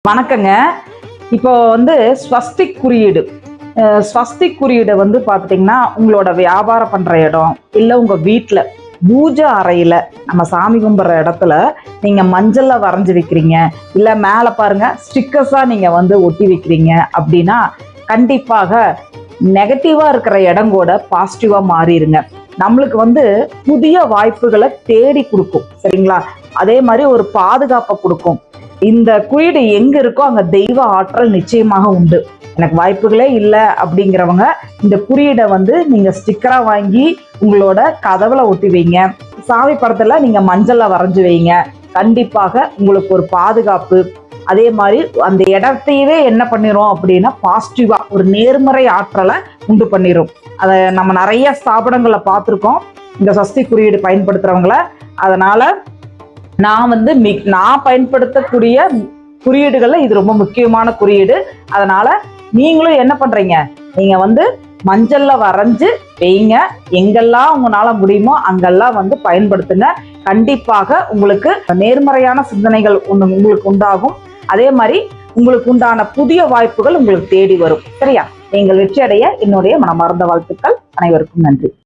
வணக்கங்க. இப்போ ஸ்வஸ்திக் குறியீடு ஸ்வஸ்திக் குறியீடை பார்த்துட்டிங்கன்னா உங்களோட வியாபாரம் பண்ணுற இடம் இல்லை உங்கள் வீட்டில் பூஜை அறையில் நம்ம சாமி கும்பிட்ற இடத்துல நீங்கள் மஞ்சளில் வரைஞ்சி வைக்கிறீங்க, இல்லை மேலே பாருங்கள் ஸ்டிக்கர்ஸாக நீங்கள் ஒட்டி வைக்கிறீங்க அப்படின்னா கண்டிப்பாக நெகட்டிவாக இருக்கிற இடம் கூட பாசிட்டிவாக மாறிடுங்க. நம்மளுக்கு புதிய வாய்ப்புகளை தேடி கொடுக்கும். சரிங்களா? அதே மாதிரி ஒரு பாதுகாப்பை கொடுக்கும். இந்த குறியீடு எங்க இருக்கோ அங்க தெய்வ ஆற்றல் நிச்சயமாக உண்டு. எனக்கு வாய்ப்புகளே இல்லை அப்படிங்கிறவங்க இந்த குறியீடை நீங்க ஸ்டிக்கரா வாங்கி உங்களோட கதவுல ஒட்டி வைங்க. சாமி படத்துல நீங்க மஞ்சள்ல வரைஞ்சு வைங்க. கண்டிப்பாக உங்களுக்கு ஒரு பாதுகாப்பு. அதே மாதிரி அந்த இடத்தையவே என்ன பண்ணிரும் அப்படின்னா பாசிட்டிவா ஒரு நேர்மறை ஆற்றலை உண்டு பண்ணிரும். அதை நம்ம நிறைய ஸ்தாபனங்களை பார்த்துருக்கோம் இந்த சஷ்டி குறியீடு பயன்படுத்துறவங்கள. அதனால நான் நான் பயன்படுத்தக்கூடிய குறியீடுகள்ல இது ரொம்ப முக்கியமான குறியீடு. அதனால நீங்களும் என்ன பண்றீங்க, நீங்க மஞ்சள்ல வரைஞ்சு வைங்க. எங்கெல்லாம் உங்களால முடியுமோ அங்கெல்லாம் பயன்படுத்துங்க. கண்டிப்பாக உங்களுக்கு நேர்மறையான சிந்தனைகள் உங்களுக்கு உண்டாகும். அதே மாதிரி உங்களுக்கு உண்டான புதிய வாய்ப்புகள் உங்களுக்கு தேடி வரும். சரியா? நீங்கள் வெற்றி அடைய என்னுடைய மனமார்ந்த வாழ்த்துக்கள். அனைவருக்கும் நன்றி.